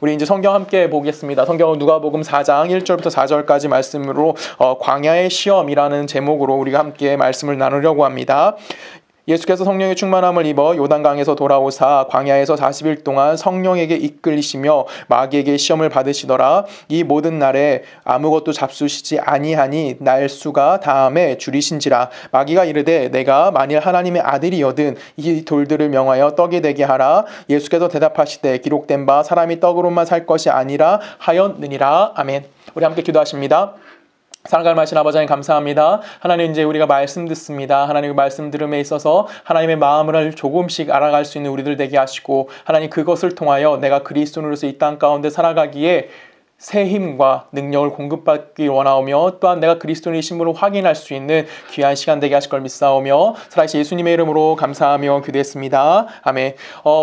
우리 이제 성경 함께 보겠습니다. 성경은 누가복음 4장 1절부터 4절까지 말씀으로 광야의 시험이라는 제목으로 우리가 함께 말씀을 나누려고 합니다. 예수께서 성령의 충만함을 입어 요단강에서 돌아오사 광야에서 40일 동안 성령에게 이끌리시며 마귀에게 시험을 받으시더라. 이 모든 날에 아무것도 잡수시지 아니하니 날수가 다함에 줄이신지라. 마귀가 이르되 내가 만일 하나님의 아들이여든 이 돌들을 명하여 떡이 되게 하라. 예수께서 대답하시되 기록된 바 사람이 떡으로만 살 것이 아니라 하였느니라. 아멘. 우리 함께 기도하십니다. 사랑하는 말씀 아버지 하나님 감사합니다. 하나님 이제 우리가 말씀 듣습니다. 하나님의 말씀 들음에 있어서 하나님의 마음을 조금씩 알아갈 수 있는 우리들 되게 하시고 하나님 그것을 통하여 내가 그리스도인으로서 이 땅 가운데 살아가기에 새 힘과 능력을 공급받기 원하오며 또한 내가 그리스도인의 신분을 확인할 수 있는 귀한 시간 되게 하실 걸 믿사오며 살아계신 예수님의 이름으로 감사하며 기도했습니다. 아멘.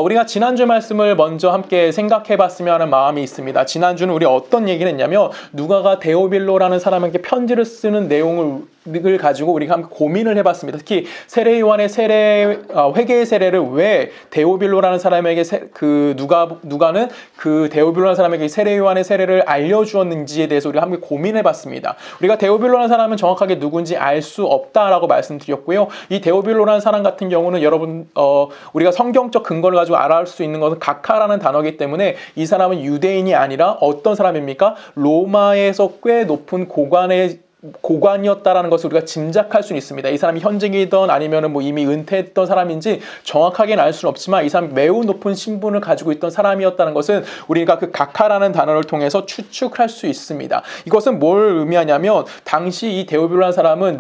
우리가 지난주 말씀을 먼저 함께 생각해 봤으면 하는 마음이 있습니다. 지난주는 우리 어떤 얘기를 했냐면 누가가 데오빌로라는 사람에게 편지를 쓰는 내용을 가지고 우리가 함께 고민을 해봤습니다. 특히 세례 요한의 회개의 세례를 왜 데오빌로라는 사람에게 누가는 그 데오빌로라는 사람에게 세례 요한의 세례를 알려주었는지에 대해서 우리가 함께 고민해봤습니다. 우리가 데오빌로라는 사람은 정확하게 누군지 알 수 없다라고 말씀드렸고요. 이 데오빌로라는 사람 같은 경우는 여러분 우리가 성경적 근거를 가지고 알아볼 수 있는 것은 각하라는 단어이기 때문에 이 사람은 유대인이 아니라 어떤 사람입니까? 로마에서 꽤 높은 고관이었다라는 것을 우리가 짐작할 수는 있습니다. 이 사람이 현직이든 아니면은 이미 은퇴했던 사람인지 정확하게는 알 수는 없지만 이 사람이 매우 높은 신분을 가지고 있던 사람이었다는 것은 우리가 그 각하라는 단어를 통해서 추측할 수 있습니다. 이것은 뭘 의미하냐면 당시 이 데오빌로라는 사람은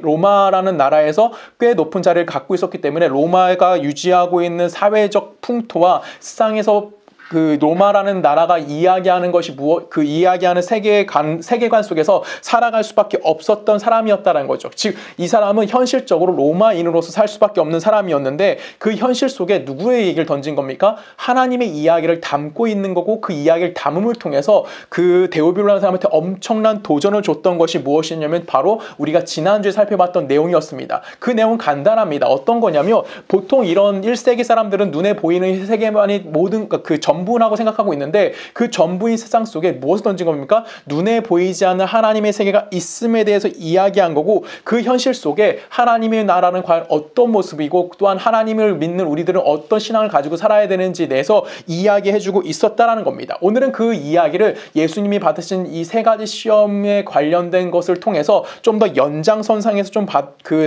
로마라는 나라에서 꽤 높은 자리를 갖고 있었기 때문에 로마가 유지하고 있는 사회적 풍토와 세상에서 그 로마라는 나라가 이야기하는 것이 그 이야기하는 세계관 속에서 살아갈 수밖에 없었던 사람이었다는 거죠. 즉, 이 사람은 현실적으로 로마인으로서 살 수밖에 없는 사람이었는데 그 현실 속에 누구의 얘기를 던진 겁니까? 하나님의 이야기를 담고 있는 거고 그 이야기를 담음을 통해서 그 데오빌로라는 사람한테 엄청난 도전을 줬던 것이 무엇이냐면 바로 우리가 지난주에 살펴봤던 내용이었습니다. 그 내용은 간단합니다. 어떤 거냐면 보통 이런 1세기 사람들은 눈에 보이는 세계만이 모든 그 전부라고 생각하고 있는데 그 전부인 세상 속에 무엇을 던진 겁니까? 눈에 보이지 않는 하나님의 세계가 있음에 대해서 이야기한 거고 그 현실 속에 하나님의 나라는 과연 어떤 모습이고 또한 하나님을 믿는 우리들은 어떤 신앙을 가지고 살아야 되는지에 대해서 이야기해주고 있었다라는 겁니다. 오늘은 그 이야기를 예수님이 받으신 이 세 가지 시험에 관련된 것을 통해서 좀 더 연장선상에서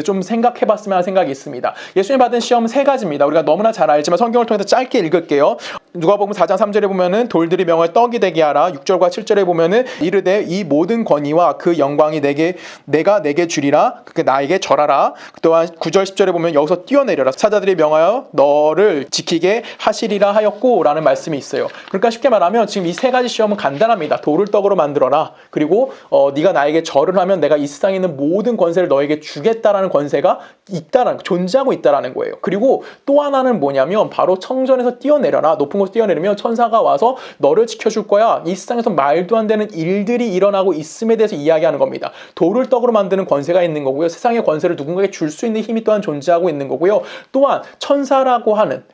좀 생각해봤으면 하는 생각이 있습니다. 예수님이 받은 시험은 세 가지입니다. 우리가 너무나 잘 알지만 성경을 통해서 짧게 읽을게요. 누가복음 4장 3절에 보면은 돌들이 명하여 떡이 되게 하라. 6절과 7절에 보면은 이르되 이 모든 권위와 그 영광이 내가 내게 주리라. 그게 나에게 절하라. 또한 9절 10절에 보면 여기서 뛰어내려라. 사자들이 명하여 너를 지키게 하시리라 하였고 라는 말씀이 있어요. 그러니까 쉽게 말하면 지금 이 세 가지 시험은 간단합니다. 돌을 떡으로 만들어라. 그리고 네가 나에게 절을 하면 내가 이 세상에 있는 모든 권세를 너에게 주겠다라는 권세가 존재하고 있다라는 거예요. 그리고 또 하나는 뭐냐면 바로 성전에서 뛰어내려라. 높은 곳에서 뛰어내리면 천사가 와서 너를 지켜줄 거야. 이 세상에서 말도 안 되는 일들이 일어나고 있음에 대해서 이야기하는 겁니다. 돌을 떡으로 만드는 권세가 있는 거고요. 세상의 권세를 누군가에게 줄 수 있는 힘이 또한 존재하고 있는 거고요. 또한 천사라고 하는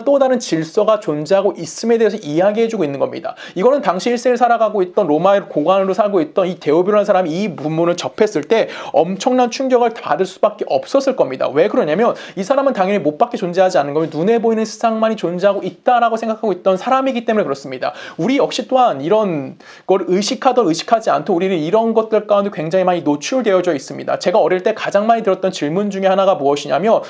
또 다른 질서가 존재하고 있음에 대해서 이야기해주고 있는 겁니다. 이거는 당시 1세를 살아가고 있던 로마의 고관으로 살고 있던 이 데오빌로라는 사람이 이 문문을 접했을 때 엄청난 충격을 받을 수밖에 없었을 겁니다. 왜 그러냐면 이 사람은 당연히 못 밖에 존재하지 않는 거면 눈에 보이는 세상만이 존재하고 있다라고 생각하고 있던 사람이기 때문에 그렇습니다. 우리 역시 또한 이런 걸 의식하던 의식하지 않던 우리는 이런 것들 가운데 굉장히 많이 노출되어져 있습니다. 제가 어릴 때 가장 많이 들었던 질문 중에 하나가 무엇이냐면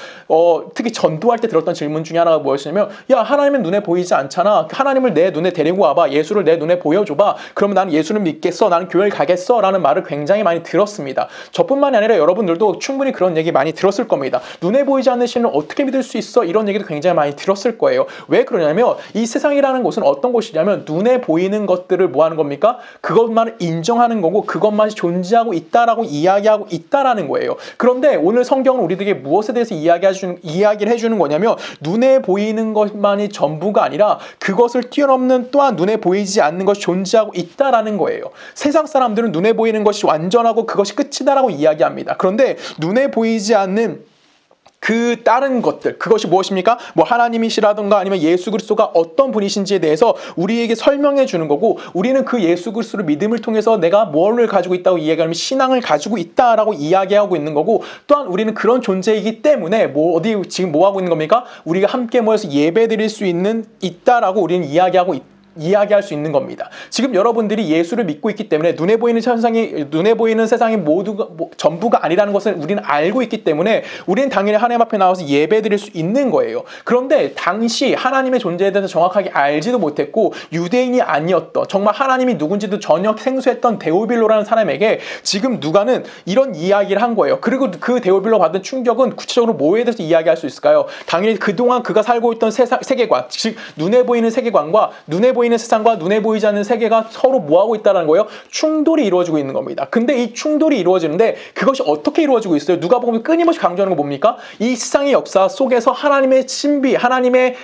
특히 전도할 때 들었던 질문 중에 하나가 무엇이냐면 야, 하나님은 눈에 보이지 않잖아. 하나님을 내 눈에 데리고 와봐. 예수를 내 눈에 보여줘봐. 그러면 나는 예수를 믿겠어. 나는 교회를 가겠어. 라는 말을 굉장히 많이 들었습니다. 저뿐만이 아니라 여러분들도 충분히 그런 얘기 많이 들었을 겁니다. 눈에 보이지 않는 신을 어떻게 믿을 수 있어? 이런 얘기도 굉장히 많이 들었을 거예요. 왜 그러냐면 이 세상이라는 곳은 어떤 곳이냐면 눈에 보이는 것들을 뭐 하는 겁니까? 그것만을 인정하는 거고 그것만이 존재하고 있다라고 이야기하고 있다라는 거예요. 그런데 오늘 성경은 우리들에게 무엇에 대해서 이야기를 해주는 거냐면 눈에 보이는 것만이 전부가 아니라 그것을 뛰어넘는 또한 눈에 보이지 않는 것이 존재하고 있다라는 거예요. 세상 사람들은 눈에 보이는 것이 완전하고 그것이 끝이다라고 이야기합니다. 그런데 눈에 보이지 않는 그 다른 것들, 그것이 무엇입니까? 뭐 하나님이시라든가 아니면 예수 그리스도가 어떤 분이신지에 대해서 우리에게 설명해 주는 거고, 우리는 그 예수 그리스도를 믿음을 통해서 내가 뭐를 가지고 있다고 이야기하면 신앙을 가지고 있다라고 이야기하고 있는 거고, 또한 우리는 그런 존재이기 때문에 지금 뭐 하고 있는 겁니까? 우리가 함께 모여서 예배드릴 수 있다라고 우리는 이야기할 수 있는 겁니다. 지금 여러분들이 예수를 믿고 있기 때문에 눈에 보이는 세상이 모두가 전부가 아니라는 것을 우리는 알고 있기 때문에 우리는 당연히 하나님 앞에 나와서 예배드릴 수 있는 거예요. 그런데 당시 하나님의 존재에 대해서 정확하게 알지도 못했고 유대인이 아니었던, 정말 하나님이 누군지도 전혀 생소했던 데오빌로라는 사람에게 지금 누가는 이런 이야기를 한 거예요. 그리고 그 데오빌로 받은 충격은 구체적으로 뭐에 대해서 이야기할 수 있을까요? 당연히 그동안 그가 살고 있던 세계관, 즉 눈에 보이는 세계관과 눈에 보이는 세상과 눈에 보이지 않는 세계가 서로 뭐하고 있다는 거예요? 충돌이 이루어지고 있는 겁니다. 근데 이 충돌이 이루어지는데 그것이 어떻게 이루어지고 있어요? 누가복음이 끊임없이 강조하는 거 뭡니까? 이 세상의 역사 속에서 하나님의 신비, 하나님의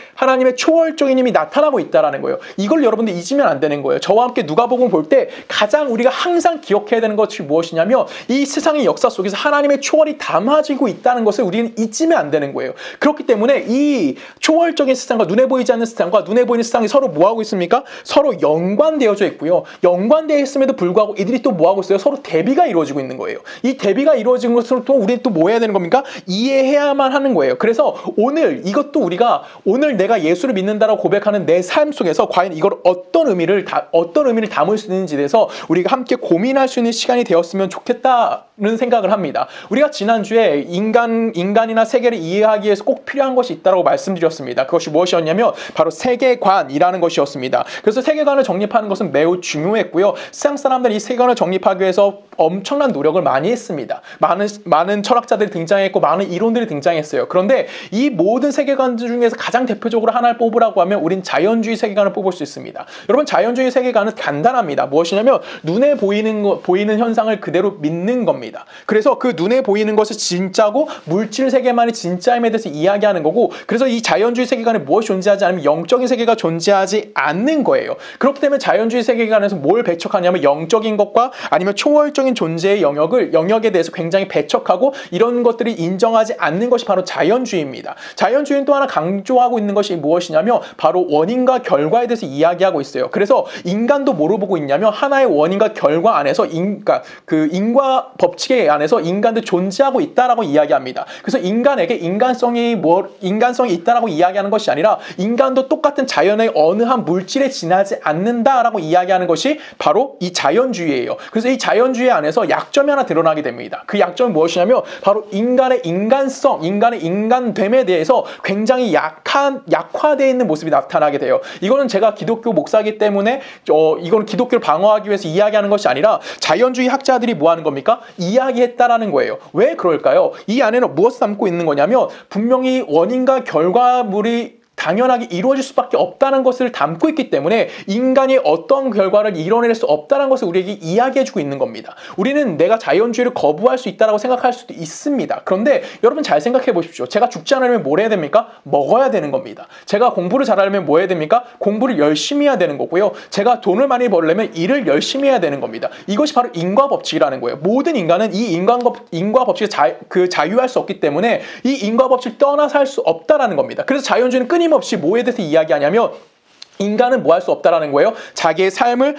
초월적인 힘이 나타나고 있다는 거예요. 이걸 여러분들 잊으면 안 되는 거예요. 저와 함께 누가복음 볼 때 가장 우리가 항상 기억해야 되는 것이 무엇이냐면 이 세상의 역사 속에서 하나님의 초월이 담아지고 있다는 것을 우리는 잊으면 안 되는 거예요. 그렇기 때문에 이 초월적인 세상과 눈에 보이지 않는 세상과 눈에 보이는 세상이 서로 뭐하고 있습니까? 서로 연관되어져 있고요. 연관되어 있음에도 불구하고 이들이 또 뭐하고 있어요? 서로 대비가 이루어지고 있는 거예요. 이 대비가 이루어진 것을 또 우리는 또 뭐 해야 되는 겁니까? 이해해야만 하는 거예요. 그래서 이것도 우리가 오늘 내가 예수를 믿는다라고 고백하는 내 삶 속에서 과연 이걸 어떤 의미를 담을 수 있는지에 대해서 우리가 함께 고민할 수 있는 시간이 되었으면 좋겠다는 생각을 합니다. 우리가 지난주에 인간이나 세계를 이해하기 위해서 꼭 필요한 것이 있다고 말씀드렸습니다. 그것이 무엇이었냐면 바로 세계관이라는 것이었습니다. 그래서 세계관을 정립하는 것은 매우 중요했고요. 세상 사람들이 이 세계관을 정립하기 위해서 엄청난 노력을 많이 했습니다. 많은 철학자들이 등장했고 많은 이론들이 등장했어요. 그런데 이 모든 세계관 중에서 가장 대표적으로 하나를 뽑으라고 하면 우린 자연주의 세계관을 뽑을 수 있습니다. 여러분, 자연주의 세계관은 간단합니다. 무엇이냐면 눈에 보이는 현상을 그대로 믿는 겁니다. 그래서 그 눈에 보이는 것이 진짜고 물질 세계만이 진짜임에 대해서 이야기하는 거고, 그래서 이 자연주의 세계관에 무엇이 존재하지 않으면 영적인 세계가 존재하지 않는 거예요. 그렇기 때문에 자연주의 세계관에서 뭘 배척하냐면 영적인 것과 아니면 초월적인 존재의 영역에 대해서 굉장히 배척하고 이런 것들이 인정하지 않는 것이 바로 자연주의입니다. 자연주의는 또 하나 강조하고 있는 것이 무엇이냐면 바로 원인과 결과에 대해서 이야기하고 있어요. 그래서 인간도 뭐로 보고 있냐면 하나의 원인과 결과 안에서 그 인과 법칙에 안에서 인간도 존재하고 있다라고 이야기합니다. 그래서 인간에게 인간성이 있다라고 이야기하는 것이 아니라 인간도 똑같은 자연의 어느 한 물질에 지나지 않는다라고 이야기하는 것이 바로 이 자연주의예요. 그래서 이 자연주의 안에서 약점이 하나 드러나게 됩니다. 그 약점은 무엇이냐면 바로 인간의 인간성, 인간의 인간됨에 대해서 굉장히 약화되어 있는 모습이 나타나게 돼요. 이거는 제가 기독교 목사이기 때문에 이거는 기독교를 방어하기 위해서 이야기하는 것이 아니라 자연주의 학자들이 뭐 하는 겁니까? 이야기했다라는 거예요. 왜 그럴까요? 이 안에는 무엇을 담고 있는 거냐면 분명히 원인과 결과물이 당연하게 이루어질 수밖에 없다는 것을 담고 있기 때문에 인간이 어떤 결과를 이뤄낼 수 없다는 것을 우리에게 이야기해주고 있는 겁니다. 우리는 내가 자연주의를 거부할 수 있다고 생각할 수도 있습니다. 그런데 여러분 잘 생각해 보십시오. 제가 죽지 않으려면 뭘 해야 됩니까? 먹어야 되는 겁니다. 제가 공부를 잘하려면 뭐 해야 됩니까? 공부를 열심히 해야 되는 거고요. 제가 돈을 많이 벌려면 일을 열심히 해야 되는 겁니다. 이것이 바로 인과 법칙이라는 거예요. 모든 인간은 이 인과 법칙에 자유할 수 없기 때문에 이 인과 법칙을 떠나서 할 수 없다라는 겁니다. 그래서 자연주의는 끊임없이 뭐에 대해서 이야기하냐면 인간은 뭐 할 수 없다라는 거예요. 자기의 삶을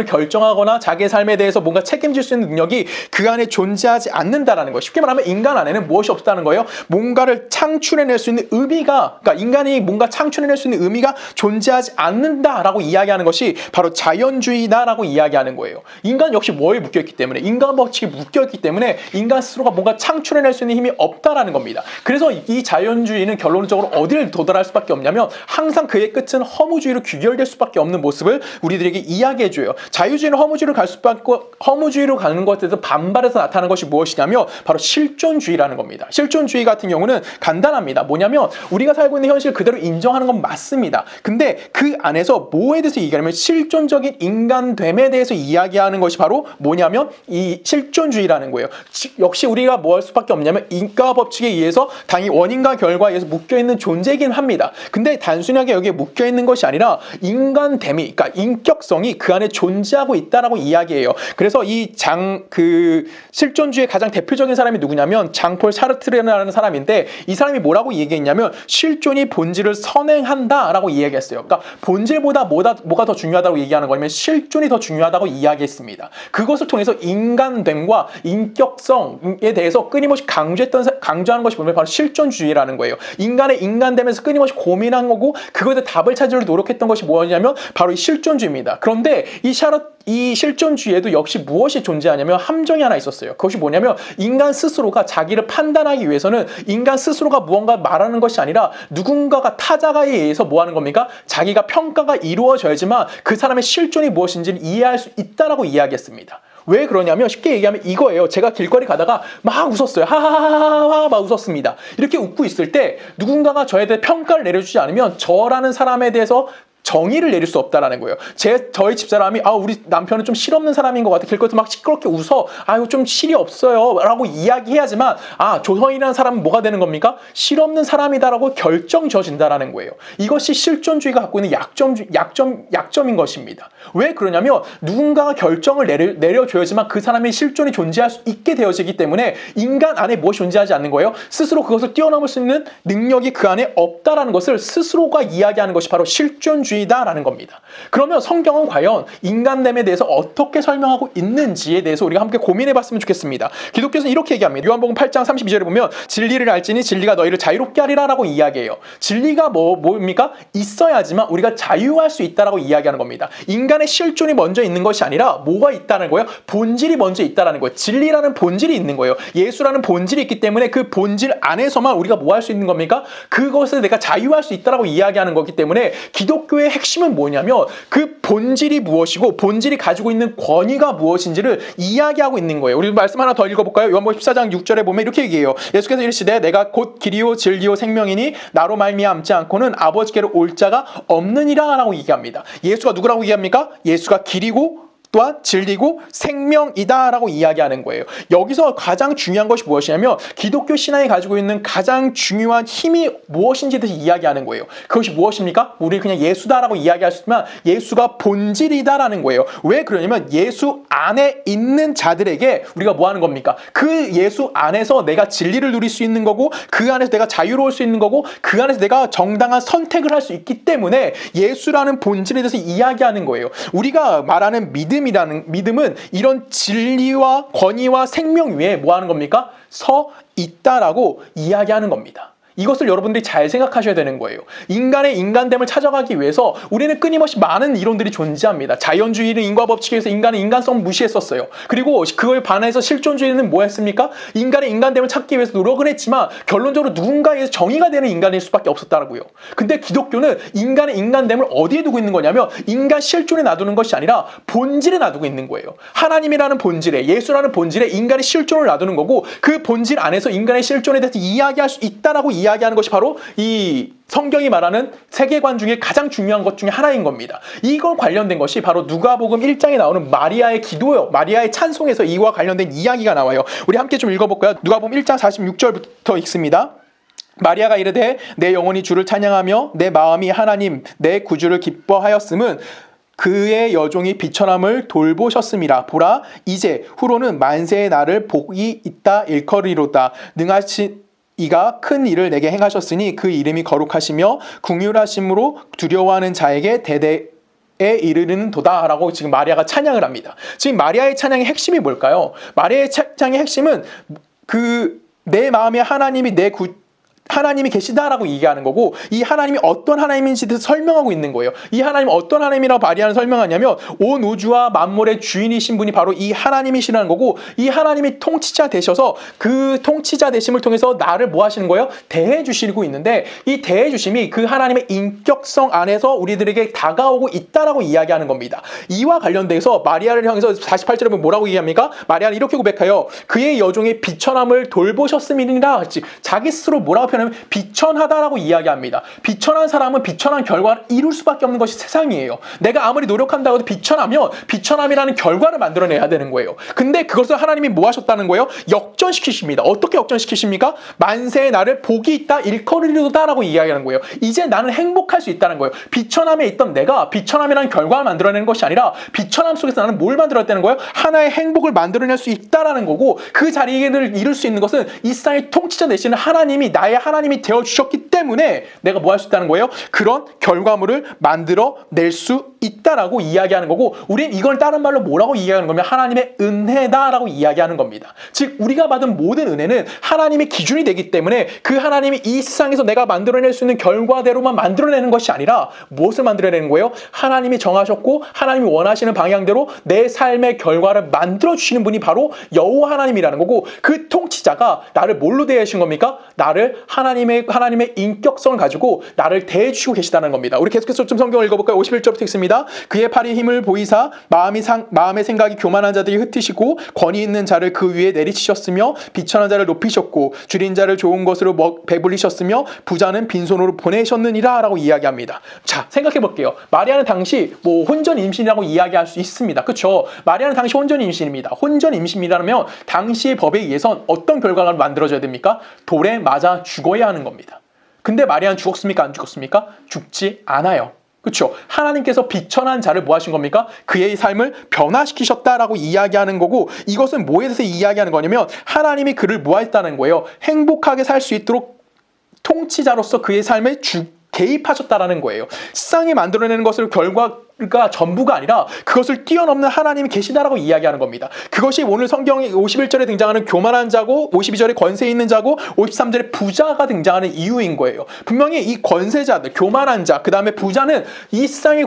결정하거나 자기의 삶에 대해서 뭔가 책임질 수 있는 능력이 그 안에 존재하지 않는다라는 거예요. 쉽게 말하면 인간 안에는 무엇이 없다는 거예요. 뭔가를 창출해낼 수 있는 의미가, 그러니까 인간이 뭔가 창출해낼 수 있는 의미가 존재하지 않는다라고 이야기하는 것이 바로 자연주의다라고 이야기하는 거예요. 인간 역시 뭐에 묶여있기 때문에, 인간 법칙이 묶여있기 때문에 인간 스스로가 뭔가 창출해낼 수 있는 힘이 없다라는 겁니다. 그래서 이 자연주의는 결론적으로 어디를 도달할 수밖에 없냐면 항상 그의 끝은 허무주의로 귀결될 수밖에 없는 모습을 우리들에게 이야기해줘요. 자유주의는 허무주의로 가는 것에 대해서 반발해서 나타나는 것이 무엇이냐면 바로 실존주의라는 겁니다. 실존주의 같은 경우는 간단합니다. 뭐냐면 우리가 살고 있는 현실 그대로 인정하는 건 맞습니다. 근데 그 안에서 뭐에 대해서 얘기하냐면 실존적인 인간됨에 대해서 이야기하는 것이 바로 뭐냐면 이 실존주의라는 거예요. 역시 우리가 뭐 할 수밖에 없냐면 인과 법칙에 의해서 당연히 원인과 결과에 의해서 묶여있는 존재이긴 합니다. 근데 단순하게 여기에 묶여있는 있는 것이 아니라 인간됨이, 그러니까 인격성이 그 안에 존재하고 있다라고 이야기해요. 그래서 이 실존주의의 가장 대표적인 사람이 누구냐면 장폴 사르트르라는 사람인데, 이 사람이 뭐라고 얘기했냐면 실존이 본질을 선행한다라고 이야기했어요. 그러니까 본질보다 뭐가 더 중요하다고 얘기하는 거냐면 실존이 더 중요하다고 이야기했습니다. 그것을 통해서 인간됨과 인격성에 대해서 끊임없이 강조하는 것이 보면 바로 실존주의라는 거예요. 인간의 인간됨에서 끊임없이 고민한 거고, 그거에 대해 답을 찾으려 노력했던 것이 뭐냐면 바로 이 실존주의입니다. 그런데 이 실존주의에도 역시 무엇이 존재하냐면 함정이 하나 있었어요. 그것이 뭐냐면 인간 스스로가 자기를 판단하기 위해서는 인간 스스로가 무언가 말하는 것이 아니라 누군가가 타자가에 의해서 뭐 하는 겁니까? 자기가 평가가 이루어져야지만 그 사람의 실존이 무엇인지를 이해할 수 있다라고 이야기했습니다. 왜 그러냐면 쉽게 얘기하면 이거예요. 제가 길거리 가다가 막 웃었어요. 하하하하 막 웃었습니다. 이렇게 웃고 있을 때 누군가가 저에 대해 평가를 내려주지 않으면 저라는 사람에 대해서 정의를 내릴 수 없다라는 거예요. 저희 집사람이 우리 남편은 좀 실없는 사람인 것 같아. 길거리에서 막 시끄럽게 웃어. 좀 실이 없어요. 라고 이야기해야지만 조성이라는 사람은 뭐가 되는 겁니까? 실없는 사람이다라고 결정 지어진다라는 거예요. 이것이 실존주의가 갖고 있는 약점인 것입니다. 왜 그러냐면 누군가가 결정을 내려줘야지만 그 사람의 실존이 존재할 수 있게 되어지기 때문에 인간 안에 무엇이 존재하지 않는 거예요? 스스로 그것을 뛰어넘을 수 있는 능력이 그 안에 없다라는 것을 스스로가 이야기하는 것이 바로 실존주의다라는 겁니다. 그러면 성경은 과연 인간됨에 대해서 어떻게 설명하고 있는지에 대해서 우리가 함께 고민해봤으면 좋겠습니다. 기독교에서는 이렇게 얘기합니다. 요한복음 8장 32절에 보면 진리를 알지니 진리가 너희를 자유롭게 하리라라고 이야기해요. 진리가 뭡니까? 있어야지만 우리가 자유할 수 있다라고 이야기하는 겁니다. 인간의 실존이 먼저 있는 것이 아니라 뭐가 있다는 거예요? 본질이 먼저 있다는 거예요. 진리라는 본질이 있는 거예요. 예수라는 본질이 있기 때문에 그 본질 안에서만 우리가 뭐 할 수 있는 겁니까? 그것을 내가 자유할 수 있다라고 이야기하는 거기 때문에 기독교의 핵심은 뭐냐면 그 본질이 무엇이고 본질이 가지고 있는 권위가 무엇인지를 이야기하고 있는 거예요. 우리 말씀 하나 더 읽어볼까요? 요한복음 14장 6절에 보면 이렇게 얘기해요. 예수께서 이르시되 내가 곧 길이요 진리요 생명이니 나로 말미암지 않고는 아버지께로 올 자가 없느니라 라고 얘기합니다. 예수가 누구라고 얘기합니까? 예수가 길이고 또한 진리고 생명이다라고 이야기하는 거예요. 여기서 가장 중요한 것이 무엇이냐면 기독교 신앙이 가지고 있는 가장 중요한 힘이 무엇인지에 대해서 이야기하는 거예요. 그것이 무엇입니까? 우리 그냥 예수다라고 이야기할 수 있지만 예수가 본질이다라는 거예요. 왜 그러냐면 예수 안에 있는 자들에게 우리가 뭐 하는 겁니까? 그 예수 안에서 내가 진리를 누릴 수 있는 거고 그 안에서 내가 자유로울 수 있는 거고 그 안에서 내가 정당한 선택을 할 수 있기 때문에 예수라는 본질에 대해서 이야기하는 거예요. 우리가 말하는 믿음은 이런 진리와 권위와 생명 위에 뭐 하는 겁니까? 서 있다라고 이야기하는 겁니다. 이것을 여러분들이 잘 생각하셔야 되는 거예요. 인간의 인간됨을 찾아가기 위해서 우리는 끊임없이 많은 이론들이 존재합니다. 자연주의는 인과법칙에서 인간의 인간성을 무시했었어요. 그리고 그걸 반해서 실존주의는 뭐 했습니까? 인간의 인간됨을 찾기 위해서 노력을 했지만 결론적으로 누군가에서 정의가 되는 인간일 수밖에 없었다고요. 근데 기독교는 인간의 인간됨을 어디에 두고 있는 거냐면 인간 실존에 놔두는 것이 아니라 본질에 놔두고 있는 거예요. 하나님이라는 본질에, 예수라는 본질에 인간의 실존을 놔두는 거고 그 본질 안에서 인간의 실존에 대해서 이야기할 수 있다라고 이야기하는 것이 바로 이 성경이 말하는 세계관 중에 가장 중요한 것 중에 하나인 겁니다. 이걸 관련된 것이 바로 누가복음 1장에 나오는 마리아의 기도요. 마리아의 찬송에서 이와 관련된 이야기가 나와요. 우리 함께 좀 읽어볼까요? 누가복음 1장 46절부터 읽습니다. 마리아가 이르되 내 영혼이 주를 찬양하며 내 마음이 하나님 내 구주를 기뻐하였음은 그의 여종이 비천함을 돌보셨음이라. 보라 이제 후로는 만세의 날을 복이 있다 일컬이로다. 능하신 이가 큰 일을 내게 행하셨으니 그 이름이 거룩하시며 긍휼하심으로 두려워하는 자에게 대대에 이르는 도다라고 지금 마리아가 찬양을 합니다. 지금 마리아의 찬양의 핵심이 뭘까요? 마리아의 찬양의 핵심은 내 마음에 하나님이 계시다라고 얘기하는 거고 이 하나님이 어떤 하나님인지에 대해서 설명하고 있는 거예요. 이 하나님은 어떤 하나님이라고 마리아는 설명하냐면 온 우주와 만물의 주인이신 분이 바로 이 하나님이시라는 거고 이 하나님이 통치자 되셔서 그 통치자 되심을 통해서 나를 뭐 하시는 거예요? 대해 주시고 있는데 이 대해 주심이 그 하나님의 인격성 안에서 우리들에게 다가오고 있다라고 이야기하는 겁니다. 이와 관련돼서 마리아를 향해서 48절에 보면 뭐라고 얘기합니까? 마리아는 이렇게 고백하여 그의 여종의 비천함을 돌보셨음이니라. 자기 스스로 뭐라고 표현하면 비천하다라고 이야기합니다. 비천한 사람은 비천한 결과를 이룰 수밖에 없는 것이 세상이에요. 내가 아무리 노력한다고 해도 비천하면 비천함이라는 결과를 만들어내야 되는 거예요. 근데 그것을 하나님이 뭐 하셨다는 거예요? 역전시키십니다. 어떻게 역전시키십니까? 만세의 나를 복이 있다 일컬으리로다라고 이야기하는 거예요. 이제 나는 행복할 수 있다는 거예요. 비천함에 있던 내가 비천함이라는 결과를 만들어내는 것이 아니라 비천함 속에서 나는 뭘 만들어냈다는 거예요? 하나의 행복을 만들어낼 수 있다라는 거고, 그 자리를 이룰 수 있는 것은 이 세상의 통치자 되시는 하나님이 나의 하나님이 되어주셨기 때문에 내가 뭐 할 수 있다는 거예요? 그런 결과물을 만들어낼 수 있다라고 이야기하는 거고, 우린 이걸 다른 말로 뭐라고 이야기하는 거면 하나님의 은혜다라고 이야기하는 겁니다. 즉 우리가 받은 모든 은혜는 하나님의 기준이 되기 때문에 그 하나님이 이 세상에서 내가 만들어낼 수 있는 결과대로만 만들어내는 것이 아니라 무엇을 만들어내는 거예요? 하나님이 정하셨고 하나님이 원하시는 방향대로 내 삶의 결과를 만들어주시는 분이 바로 여호와 하나님이라는 거고, 그 통치자가 나를 뭘로 대하신 겁니까? 나를 하나님의 인격성을 가지고 나를 대해주시고 계시다는 겁니다. 우리 계속해서 좀 성경을 읽어볼까요? 51절부터 읽습니다. 그의 팔이 힘을 보이사 마음의 생각이 교만한 자들이 흩으시고 권위 있는 자를 그 위에 내리치셨으며 비천한 자를 높이셨고 줄인 자를 좋은 것으로 배불리셨으며 부자는 빈손으로 보내셨느니라 라고 이야기합니다. 자, 생각해 볼게요. 마리아는 당시 혼전 임신이라고 이야기할 수 있습니다. 그렇죠? 마리아는 당시 혼전 임신입니다. 혼전 임신이라면 당시의 법에 의해선 어떤 결과가 만들어져야 됩니까? 돌에 맞아 죽어야 하는 겁니다. 근데 마리아는 죽었습니까? 안 죽었습니까? 죽지 않아요. 그렇죠? 하나님께서 비천한 자를 뭐 하신 겁니까? 그의 삶을 변화시키셨다라고 이야기하는 거고, 이것은 뭐에 대해서 이야기하는 거냐면 하나님이 그를 뭐 했다는 거예요? 행복하게 살 수 있도록 통치자로서 그의 삶에 개입하셨다라는 거예요. 세상이 만들어내는 것을 결과가 전부가 아니라 그것을 뛰어넘는 하나님이 계시다라고 이야기하는 겁니다. 그것이 오늘 성경의 51절에 등장하는 교만한 자고 52절에 권세 있는 자고 53절에 부자가 등장하는 이유인 거예요. 분명히 이 권세자들, 교만한 자, 그 다음에 부자는 이 세상의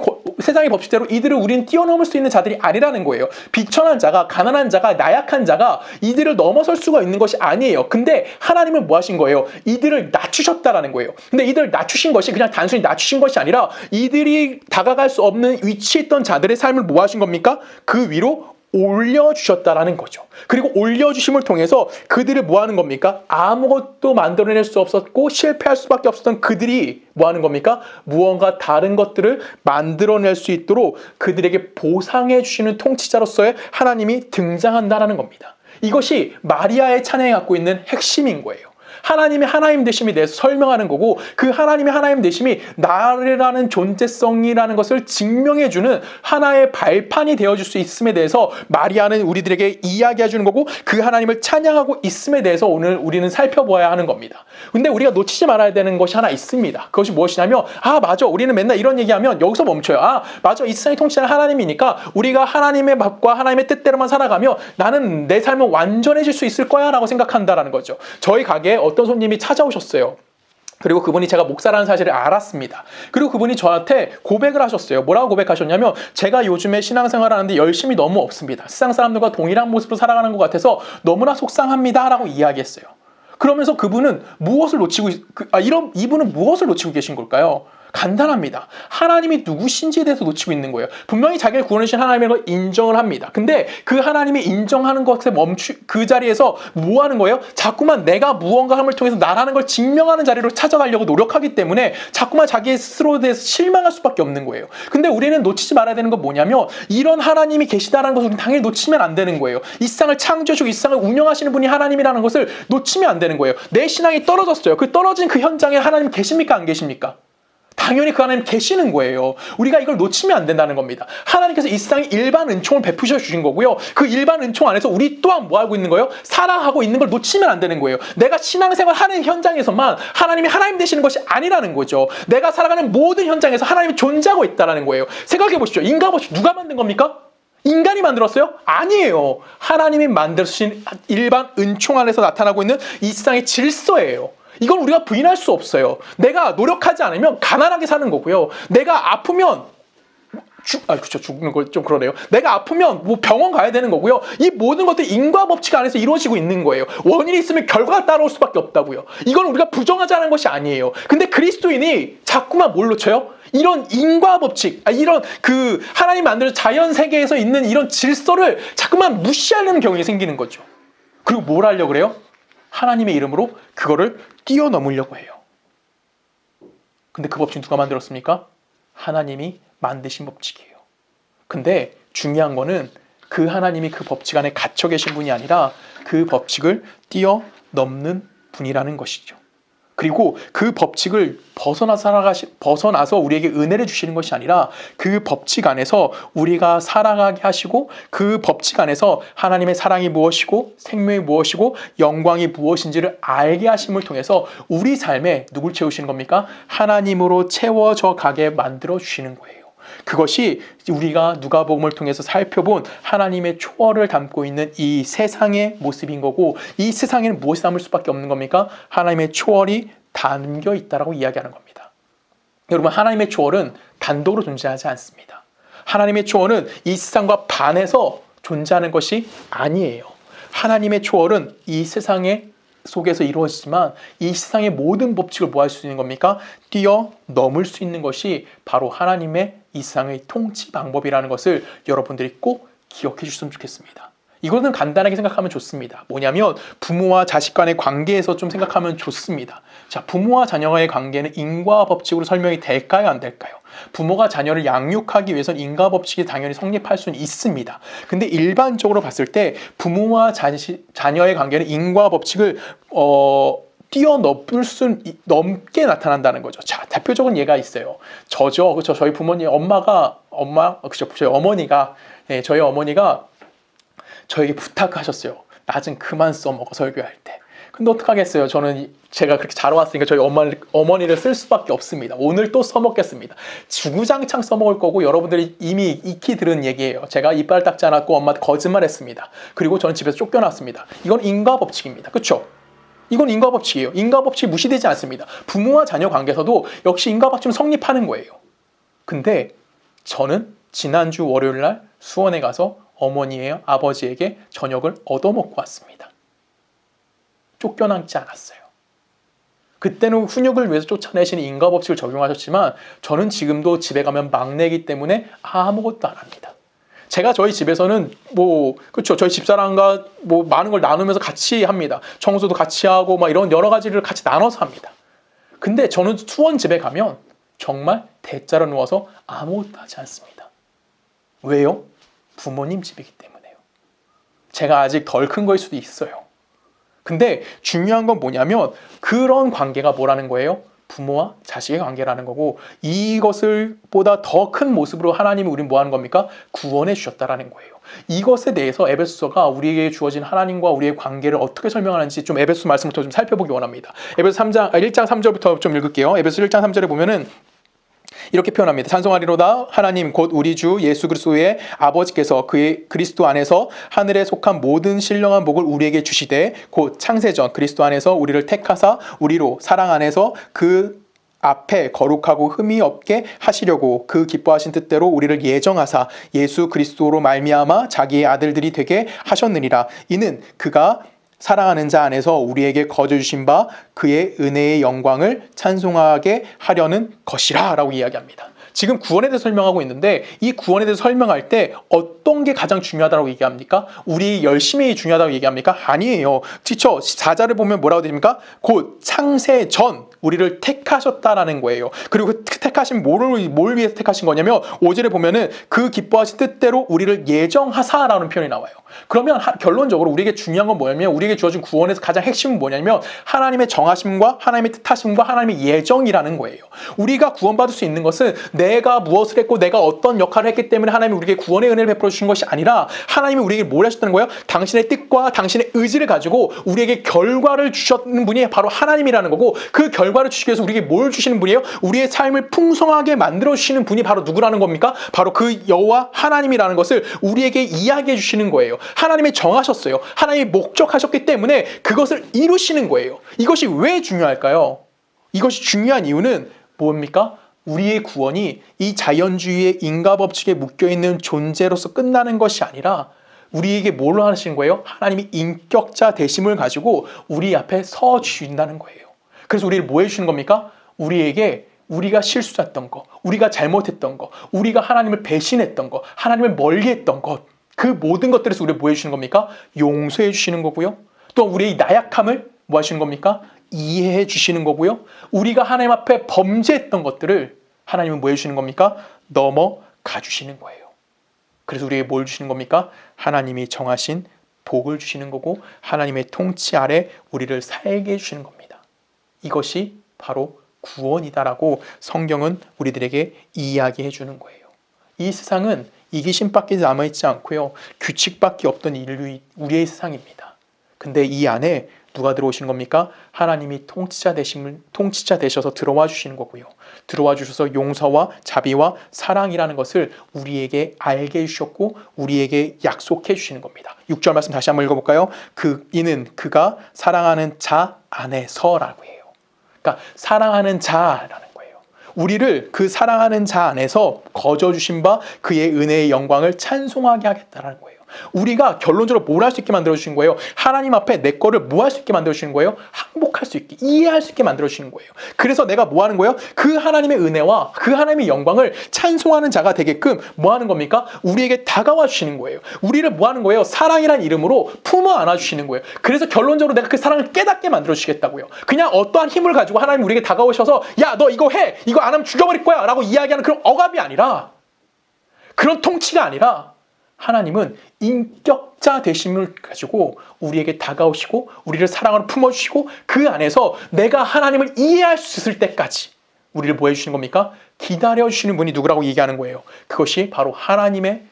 법칙대로 이들을 우리는 뛰어넘을 수 있는 자들이 아니라는 거예요. 비천한 자가, 가난한 자가, 나약한 자가 이들을 넘어설 수가 있는 것이 아니에요. 근데 하나님은 뭐 하신 거예요? 이들을 낮추셨다라는 거예요. 근데 이들을 낮추신 것이 그냥 단순히 낮추신 것이 아니라 이들이 다가갈 수 없는 위치에 있던 자들의 삶을 뭐 하신 겁니까? 그 위로 올려주셨다라는 거죠. 그리고 올려주심을 통해서 그들을 뭐 하는 겁니까? 아무것도 만들어낼 수 없었고 실패할 수밖에 없었던 그들이 뭐 하는 겁니까? 무언가 다른 것들을 만들어낼 수 있도록 그들에게 보상해 주시는 통치자로서의 하나님이 등장한다라는 겁니다. 이것이 마리아의 찬양이 갖고 있는 핵심인 거예요. 하나님의 하나님 되심에 대해서 설명하는 거고, 그 하나님의 하나님 되심이 나라는 존재성이라는 것을 증명해주는 하나의 발판이 되어줄 수 있음에 대해서 마리아는 우리들에게 이야기해주는 거고, 그 하나님을 찬양하고 있음에 대해서 오늘 우리는 살펴보아야 하는 겁니다. 근데 우리가 놓치지 말아야 되는 것이 하나 있습니다. 그것이 무엇이냐면, 맞아, 우리는 맨날 이런 얘기하면 여기서 멈춰요. 맞아, 이 세상의 통치자는 하나님이니까 우리가 하나님의 법과 하나님의 뜻대로만 살아가면 나는 내 삶은 완전해질 수 있을 거야 라고 생각한다라는 거죠. 저희 가게에 어떤 손님이 찾아오셨어요. 그리고 그분이 제가 목사라는 사실을 알았습니다. 그리고 그분이 저한테 고백을 하셨어요. 뭐라고 고백하셨냐면, 제가 요즘에 신앙생활을 하는데 열심히 너무 없습니다. 세상 사람들과 동일한 모습으로 살아가는 것 같아서 너무나 속상합니다 라고 이야기했어요. 그러면서 그분은 무엇을 놓치고 이분은 무엇을 놓치고 계신 걸까요? 간단합니다. 하나님이 누구신지에 대해서 놓치고 있는 거예요. 분명히 자기를 구원하신 하나님의 걸 인정을 합니다. 근데 그 하나님이 인정하는 것에 그 자리에서 뭐 하는 거예요? 자꾸만 내가 무언가 함을 통해서 나라는 걸 증명하는 자리로 찾아가려고 노력하기 때문에 자꾸만 자기 스스로에 대해서 실망할 수밖에 없는 거예요. 근데 우리는 놓치지 말아야 되는 건 뭐냐면, 이런 하나님이 계시다는 것을 우리는 당연히 놓치면 안 되는 거예요. 이 세상을 창조하시고 이 세상을 운영하시는 분이 하나님이라는 것을 놓치면 안 되는 거예요. 내 신앙이 떨어졌어요. 그 떨어진 그 현장에 하나님 계십니까? 안 계십니까? 당연히 그 하나님 계시는 거예요. 우리가 이걸 놓치면 안 된다는 겁니다. 하나님께서 이 세상에 일반 은총을 베푸셔 주신 거고요. 그 일반 은총 안에서 우리 또한 뭐 하고 있는 거예요? 살아가고 있는 걸 놓치면 안 되는 거예요. 내가 신앙생활 하는 현장에서만 하나님이 하나님 되시는 것이 아니라는 거죠. 내가 살아가는 모든 현장에서 하나님이 존재하고 있다는 거예요. 생각해 보십시오. 인간 법칙 누가 만든 겁니까? 인간이 만들었어요? 아니에요. 하나님이 만드신 일반 은총 안에서 나타나고 있는 이 세상의 질서예요. 이건 우리가 부인할 수 없어요. 내가 노력하지 않으면 가난하게 사는 거고요. 내가 아프면 죽는 거 좀 그러네요. 내가 아프면 병원 가야 되는 거고요. 이 모든 것들이 인과 법칙 안에서 이루어지고 있는 거예요. 원인이 있으면 결과가 따라올 수밖에 없다고요. 이건 우리가 부정하자는 것이 아니에요. 근데 그리스도인이 자꾸만 뭘 놓쳐요? 이런 인과 법칙, 이런 그 하나님 만드는 자연 세계에서 있는 이런 질서를 자꾸만 무시하려는 경우가 생기는 거죠. 그리고 뭘 하려고 그래요? 하나님의 이름으로 그거를 뛰어넘으려고 해요. 근데 그 법칙 누가 만들었습니까? 하나님이 만드신 법칙이에요. 근데 중요한 거는 그 하나님이 그 법칙 안에 갇혀 계신 분이 아니라 그 법칙을 뛰어넘는 분이라는 것이죠. 그리고 그 법칙을 벗어나서 우리에게 은혜를 주시는 것이 아니라 그 법칙 안에서 우리가 살아가게 하시고 그 법칙 안에서 하나님의 사랑이 무엇이고 생명이 무엇이고 영광이 무엇인지를 알게 하심을 통해서 우리 삶에 누굴 채우시는 겁니까? 하나님으로 채워져 가게 만들어 주시는 거예요. 그것이 우리가 누가복음을 통해서 살펴본 하나님의 초월을 담고 있는 이 세상의 모습인 거고, 이 세상에는 무엇이 담을 수밖에 없는 겁니까? 하나님의 초월이 담겨 있다라고 이야기하는 겁니다. 여러분, 하나님의 초월은 단독으로 존재하지 않습니다. 하나님의 초월은 이 세상과 반해서 존재하는 것이 아니에요. 하나님의 초월은 이 세상의 속에서 이루어지지만 이 세상의 모든 법칙을 뭐 할 수 있는 겁니까? 뛰어넘을 수 있는 것이 바로 하나님의 이 세상의 통치 방법이라는 것을 여러분들이 꼭 기억해 주셨으면 좋겠습니다. 이거는 간단하게 생각하면 좋습니다. 뭐냐면 부모와 자식 간의 관계에서 좀 생각하면 좋습니다. 자, 부모와 자녀와의 관계는 인과 법칙으로 설명이 될까요? 안 될까요? 부모가 자녀를 양육하기 위해서는 인과 법칙이 당연히 성립할 수는 있습니다. 근데 일반적으로 봤을 때 부모와 자녀의 관계는 인과 법칙을 넘게 나타난다는 거죠. 자, 대표적인 예가 있어요. 그렇죠. 저희 부모님, 저희 어머니가, 저희 어머니가 저에게 부탁하셨어요. 나 좀 그만 써먹어, 설교할 때. 근데 어떡하겠어요. 제가 그렇게 자라왔으니까 저희 어머니를 쓸 수밖에 없습니다. 오늘 또 써먹겠습니다. 주구장창 써먹을 거고, 여러분들이 이미 익히 들은 얘기예요. 제가 이빨 닦지 않았고 엄마한테 거짓말했습니다. 그리고 저는 집에서 쫓겨났습니다. 이건 인과 법칙입니다. 그렇죠? 이건 인과 법칙이에요. 인과 법칙이 무시되지 않습니다. 부모와 자녀 관계에서도 역시 인과 법칙은 성립하는 거예요. 근데 저는 지난주 월요일 날 수원에 가서 어머니의 아버지에게 저녁을 얻어먹고 왔습니다. 쫓겨나지 않았어요. 그때는 훈육을 위해서 쫓아내시는 인과 법칙을 적용하셨지만 저는 지금도 집에 가면 막내이기 때문에 아무것도 안 합니다. 제가 저희 집에서는 그렇죠. 저희 집사람과 많은 걸 나누면서 같이 합니다. 청소도 같이 하고 이런 여러 가지를 같이 나눠서 합니다. 근데 저는 수원 집에 가면 정말 대자로 누워서 아무것도 하지 않습니다. 왜요? 부모님 집이기 때문에요. 제가 아직 덜 큰 거일 수도 있어요. 근데 중요한 건 뭐냐면 그런 관계가 뭐라는 거예요? 부모와 자식의 관계라는 거고, 이것을 보다 더 큰 모습으로 하나님이 우리는 뭐 하는 겁니까? 구원해 주셨다라는 거예요. 이것에 대해서 에베소서가 우리에게 주어진 하나님과 우리의 관계를 어떻게 설명하는지 좀 에베소 말씀부터 좀 살펴보기 원합니다. 에베소 1장 3절부터 좀 읽을게요. 에베소 1장 3절에 보면은 이렇게 표현합니다. 찬송하리로다 하나님 곧 우리 주 예수 그리스도의 아버지께서 그의 그리스도 안에서 하늘에 속한 모든 신령한 복을 우리에게 주시되 곧 창세전 그리스도 안에서 우리를 택하사 우리로 사랑 안에서 그 앞에 거룩하고 흠이 없게 하시려고 그 기뻐하신 뜻대로 우리를 예정하사 예수 그리스도로 말미암아 자기의 아들들이 되게 하셨느니라. 이는 그가 사랑하는 자 안에서 우리에게 거저주신 바 그의 은혜의 영광을 찬송하게 하려는 것이라 라고 이야기합니다. 지금 구원에 대해서 설명하고 있는데 이 구원에 대해서 설명할 때 어떤 게 가장 중요하다고 얘기합니까? 우리 열심이 중요하다고 얘기합니까? 아니에요. 그렇죠? 4절을 보면 뭐라고 되십니까? 곧 창세 전 우리를 택하셨다라는 거예요. 그리고 그 택하신 뭘 위해서 택하신 거냐면 5절에 보면은 그 기뻐하신 뜻대로 우리를 예정하사라는 표현이 나와요. 그러면 결론적으로 우리에게 중요한 건 뭐냐면 우리에게 주어진 구원에서 가장 핵심은 뭐냐면 하나님의 정하심과 하나님의 뜻하심과 하나님의 예정이라는 거예요. 우리가 구원받을 수 있는 것은 내가 무엇을 했고 내가 어떤 역할을 했기 때문에 하나님이 우리에게 구원의 은혜를 베풀어 주신 것이 아니라 하나님이 우리에게 뭘 하셨다는 거예요? 당신의 뜻과 당신의 의지를 가지고 우리에게 결과를 주셨는 분이 바로 하나님이라는 거고, 그 결과를 주시기 위해서 우리에게 뭘 주시는 분이에요? 우리의 삶을 풍성하게 만들어 주시는 분이 바로 누구라는 겁니까? 바로 그 여호와 하나님이라는 것을 우리에게 이야기해 주시는 거예요. 하나님이 정하셨어요. 하나님이 목적하셨기 때문에 그것을 이루시는 거예요. 이것이 왜 중요할까요? 이것이 중요한 이유는 뭡니까? 우리의 구원이 이 자연주의의 인과법칙에 묶여있는 존재로서 끝나는 것이 아니라 우리에게 뭘 하시는 거예요? 하나님이 인격자 되심을 가지고 우리 앞에 서 주신다는 거예요. 그래서 우리를 뭐 해주시는 겁니까? 우리에게 우리가 실수했던 것, 우리가 잘못했던 것, 우리가 하나님을 배신했던 것, 하나님을 멀리했던 것, 그 모든 것들에서 우리를 뭐 해주시는 겁니까? 용서해 주시는 거고요. 또 우리의 나약함을 뭐 하시는 겁니까? 이해해 주시는 거고요. 우리가 하나님 앞에 범죄했던 것들을 하나님은 뭐 해주시는 겁니까? 넘어가 주시는 거예요. 그래서 우리에게 뭘 주시는 겁니까? 하나님이 정하신 복을 주시는 거고 하나님의 통치 아래 우리를 살게 해주시는 겁니다. 이것이 바로 구원이다라고 성경은 우리들에게 이야기해 주는 거예요. 이 세상은 이기심밖에 남아있지 않고요. 규칙밖에 없던 인류, 우리의 세상입니다. 근데 이 안에 누가 들어오시는 겁니까? 하나님이 통치자 되셔서 들어와 주시는 거고요. 들어와 주셔서 용서와 자비와 사랑이라는 것을 우리에게 알게 해주셨고 우리에게 약속해 주시는 겁니다. 6절 말씀 다시 한번 읽어볼까요? 이는 그가 사랑하는 자 안에서라고 해요. 그러니까 사랑하는 자라는 거예요. 우리를 그 사랑하는 자 안에서 거저주신 바 그의 은혜의 영광을 찬송하게 하겠다라는 거예요. 우리가 결론적으로 뭘 할 수 있게 만들어주신 거예요? 하나님 앞에 내 거를 뭐 할 수 있게 만들어주시는 거예요? 항복할 수 있게, 이해할 수 있게 만들어주시는 거예요. 그래서 내가 뭐 하는 거예요? 그 하나님의 은혜와 그 하나님의 영광을 찬송하는 자가 되게끔 뭐 하는 겁니까? 우리에게 다가와 주시는 거예요. 우리를 뭐 하는 거예요? 사랑이란 이름으로 품어 안아주시는 거예요. 그래서 결론적으로 내가 그 사랑을 깨닫게 만들어주시겠다고요. 그냥 어떠한 힘을 가지고 하나님 우리에게 다가오셔서 야, 너 이거 해! 이거 안 하면 죽여버릴 거야! 라고 이야기하는 그런 억압이 아니라, 그런 통치가 아니라 하나님은 인격자 되심을 가지고 우리에게 다가오시고 우리를 사랑으로 품어주시고 그 안에서 내가 하나님을 이해할 수 있을 때까지 우리를 뭐 해주시는 겁니까? 기다려주시는 분이 누구라고 얘기하는 거예요. 그것이 바로 하나님의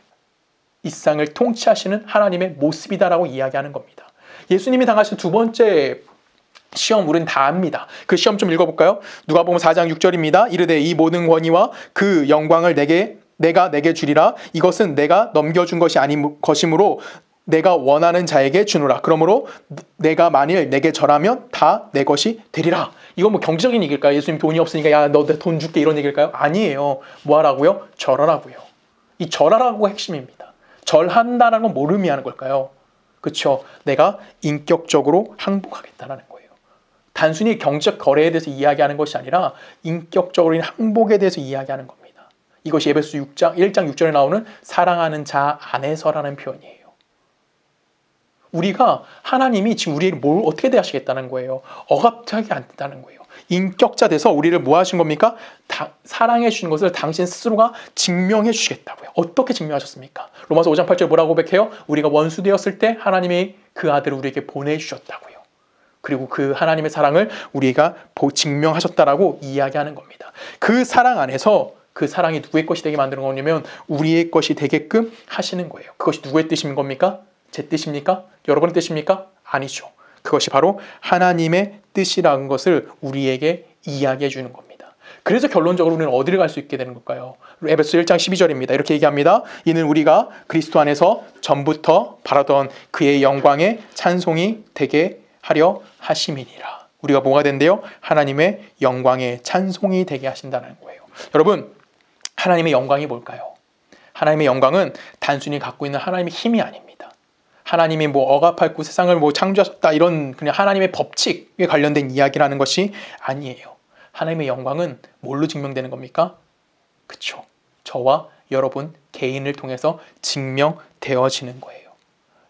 이 세상을 통치하시는 하나님의 모습이다라고 이야기하는 겁니다. 예수님이 당하신 두 번째 시험 우리는 다 압니다. 그 시험 좀 읽어볼까요? 누가복음 4장 6절입니다. 이르되 이 모든 권위와 그 영광을 내가 내게 주리라. 이것은 내가 넘겨준 것이 아닌 것이므로 내가 원하는 자에게 주노라. 그러므로 내가 만일 내게 절하면 다 내 것이 되리라. 이건 뭐 경제적인 얘기일까요? 예수님 돈이 없으니까 야, 너 내 돈 줄게 이런 얘기일까요? 아니에요. 뭐 하라고요? 절하라고요. 이 절하라고가 핵심입니다. 절한다는 건 뭘 의미하는 걸까요? 그렇죠. 내가 인격적으로 항복하겠다는 거예요. 단순히 경제적 거래에 대해서 이야기하는 것이 아니라 인격적으로 항복에 대해서 이야기하는 겁니다. 이것이 에베소 1장 6절에 나오는 사랑하는 자 안에서라는 표현이에요. 우리가 하나님이 지금 우리를 뭘 어떻게 대하시겠다는 거예요? 억압하게 안 된다는 거예요. 인격자 돼서 우리를 뭐 하신 겁니까? 사랑해 주신 것을 당신 스스로가 증명해 주시겠다고요. 어떻게 증명하셨습니까? 로마서 5장 8절 뭐라고 고백해요? 우리가 원수 되었을 때 하나님이 그 아들을 우리에게 보내주셨다고요. 그리고 그 하나님의 사랑을 우리가 증명하셨다라고 이야기하는 겁니다. 그 사랑 안에서 그 사랑이 누구의 것이 되게 만드는 거냐면 우리의 것이 되게끔 하시는 거예요. 그것이 누구의 뜻인 겁니까? 제 뜻입니까? 여러분의 뜻입니까? 아니죠. 그것이 바로 하나님의 뜻이라는 것을 우리에게 이야기해 주는 겁니다. 그래서 결론적으로 우리는 어디를 갈 수 있게 되는 걸까요? 에베소 1장 12절입니다. 이렇게 얘기합니다. 이는 우리가 그리스도 안에서 전부터 바라던 그의 영광의 찬송이 되게 하려 하심이니라. 우리가 뭐가 된대요? 하나님의 영광의 찬송이 되게 하신다는 거예요. 여러분, 하나님의 영광이 뭘까요? 하나님의 영광은 단순히 갖고 있는 하나님의 힘이 아닙니다. 하나님이 뭐 억압하고 세상을 뭐 창조하셨다 이런 그냥 하나님의 법칙에 관련된 이야기라는 것이 아니에요. 하나님의 영광은 뭘로 증명되는 겁니까? 그쵸. 저와 여러분 개인을 통해서 증명되어지는 거예요.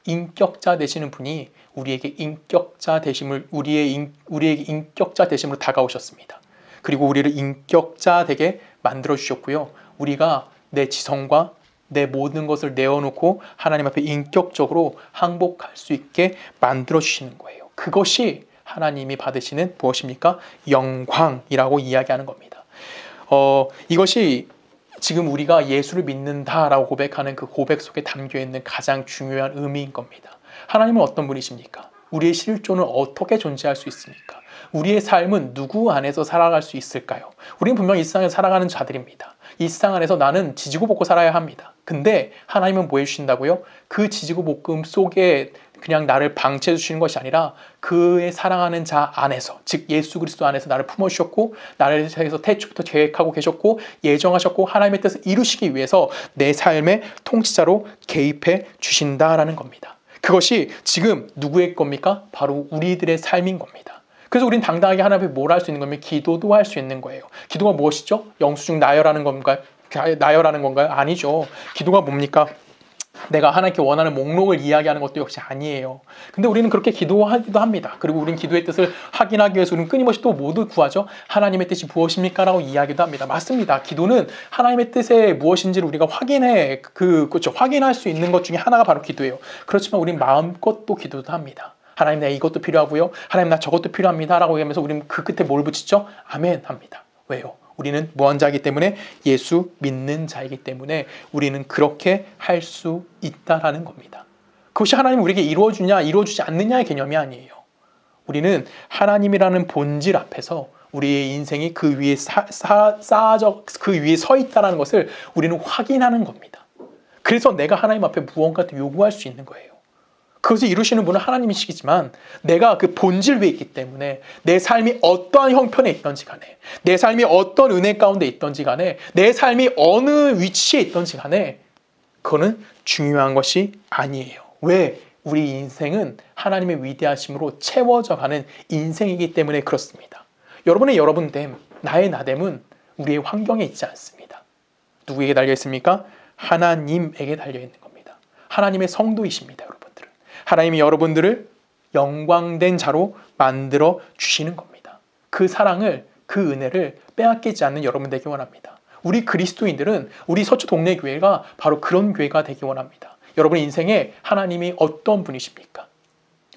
인격자 되시는 분이 우리에게 인격자 되심을 우리에게 인격자 되심으로 다가오셨습니다. 그리고 우리를 인격자 되게 만들어 주셨고요. 우리가 내 지성과 내 모든 것을 내어놓고 하나님 앞에 인격적으로 항복할 수 있게 만들어 주시는 거예요. 그것이 하나님이 받으시는 무엇입니까? 영광이라고 이야기하는 겁니다. 이것이 지금 우리가 예수를 믿는다라고 고백하는 그 고백 속에 담겨있는 가장 중요한 의미인 겁니다. 하나님은 어떤 분이십니까? 우리의 실존은 어떻게 존재할 수 있습니까? 우리의 삶은 누구 안에서 살아갈 수 있을까요? 우리는 분명 이 세상에서 살아가는 자들입니다. 이 세상 안에서 나는 지지고 볶고 살아야 합니다. 근데 하나님은 뭐 해주신다고요? 그 지지고 볶음 속에 그냥 나를 방치해 주시는 것이 아니라 그의 사랑하는 자 안에서, 즉 예수 그리스도 안에서 나를 품어주셨고 나를 위해서 태초부터 계획하고 계셨고 예정하셨고 하나님의 뜻을 이루시기 위해서 내 삶의 통치자로 개입해 주신다라는 겁니다. 그것이 지금 누구의 겁니까? 바로 우리들의 삶인 겁니다. 그래서 우리는 당당하게 하나님 앞에 뭘 할 수 있는 거면 기도도 할 수 있는 거예요. 기도가 무엇이죠? 영수증 나열하는 건가요? 아니죠. 기도가 뭡니까? 내가 하나님께 원하는 목록을 이야기하는 것도 역시 아니에요. 근데 우리는 그렇게 기도하기도 합니다. 그리고 우리는 기도의 뜻을 확인하기 위해서 우리는 끊임없이 또 모두 구하죠. 하나님의 뜻이 무엇입니까? 라고 이야기도 합니다. 맞습니다. 기도는 하나님의 뜻에 무엇인지를 우리가 그렇죠. 확인할 수 있는 것 중에 하나가 바로 기도예요. 그렇지만 우리는 마음껏 또 기도도 합니다. 하나님, 나 이것도 필요하고요. 하나님, 나 저것도 필요합니다. 라고 하면서 우리는 그 끝에 뭘 붙이죠? 아멘 합니다. 왜요? 우리는 무한 자이기 때문에, 예수 믿는 자이기 때문에 우리는 그렇게 할 수 있다라는 겁니다. 그것이 하나님이 우리에게 이루어주냐 이루어주지 않느냐의 개념이 아니에요. 우리는 하나님이라는 본질 앞에서 우리의 인생이 그 위에 그 위에 서 있다는 것을 우리는 확인하는 겁니다. 그래서 내가 하나님 앞에 무언가 요구할 수 있는 거예요. 그것을 이루시는 분은 하나님이시지만 내가 그 본질 위에 있기 때문에 내 삶이 어떠한 형편에 있던지 간에, 내 삶이 어떤 은혜 가운데 있던지 간에, 내 삶이 어느 위치에 있던지 간에 그거는 중요한 것이 아니에요. 왜? 우리 인생은 하나님의 위대하심으로 채워져 가는 인생이기 때문에 그렇습니다. 여러분의 여러분됨, 나의 나됨은 우리의 환경에 있지 않습니다. 누구에게 달려 있습니까? 하나님에게 달려 있는 겁니다. 하나님의 성도이십니다, 여러분들은. 하나님이 여러분들을 영광된 자로 만들어 주시는 겁니다. 그 사랑을, 그 은혜를 빼앗기지 않는 여러분 되기 원합니다. 우리 그리스도인들은, 우리 서초 동네 교회가 바로 그런 교회가 되기 원합니다. 여러분 인생에 하나님이 어떤 분이십니까?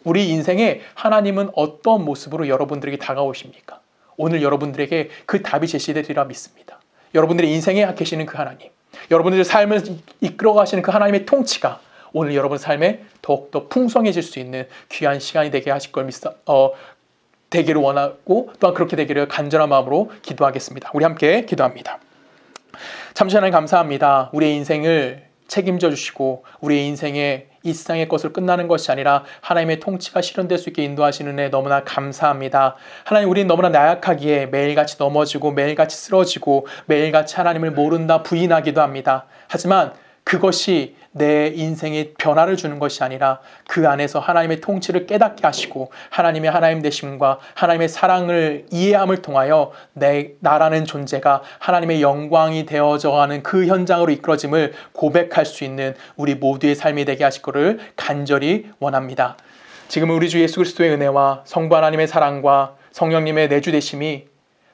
우리 인생에 하나님은 어떤 모습으로 여러분들에게 다가오십니까? 오늘 여러분들에게 그 답이 제시되리라 믿습니다. 여러분들의 인생에 계시는 그 하나님, 여러분들의 삶을 이끌어 가시는 그 하나님의 통치가 오늘 여러분 삶에 더욱더 풍성해질 수 있는 귀한 시간이 되게 하실 걸 되기를 원하고, 또한 그렇게 되기를 간절한 마음으로 기도하겠습니다. 우리 함께 기도합니다. 참 하나님 감사합니다. 우리의 인생을 책임져 주시고 우리의 인생에 이 세상의 것으로 끝나는 것이 아니라 하나님의 통치가 실현될 수 있게 인도하시는 은혜 너무나 감사합니다. 하나님, 우리는 너무나 나약하기에 매일같이 넘어지고 매일같이 쓰러지고 매일같이 하나님을 모른다 부인하기도 합니다. 하지만 그것이 내 인생에 변화를 주는 것이 아니라 그 안에서 하나님의 통치를 깨닫게 하시고 하나님의 하나님 되심과 하나님의 사랑을 이해함을 통하여 나라는 존재가 하나님의 영광이 되어져 가는 그 현장으로 이끌어짐을 고백할 수 있는 우리 모두의 삶이 되게 하실 것을 간절히 원합니다. 지금 우리 주 예수 그리스도의 은혜와 성부 하나님의 사랑과 성령님의 내주 되심이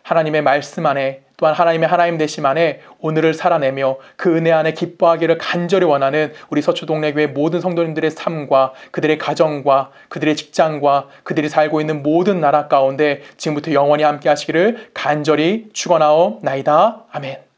하나님의 말씀 안에, 또한 하나님의 하나님 되심 안에 오늘을 살아내며 그 은혜 안에 기뻐하기를 간절히 원하는 우리 서초동네교회 모든 성도님들의 삶과 그들의 가정과 그들의 직장과 그들이 살고 있는 모든 나라 가운데 지금부터 영원히 함께 하시기를 간절히 축원하옵나이다. 아멘.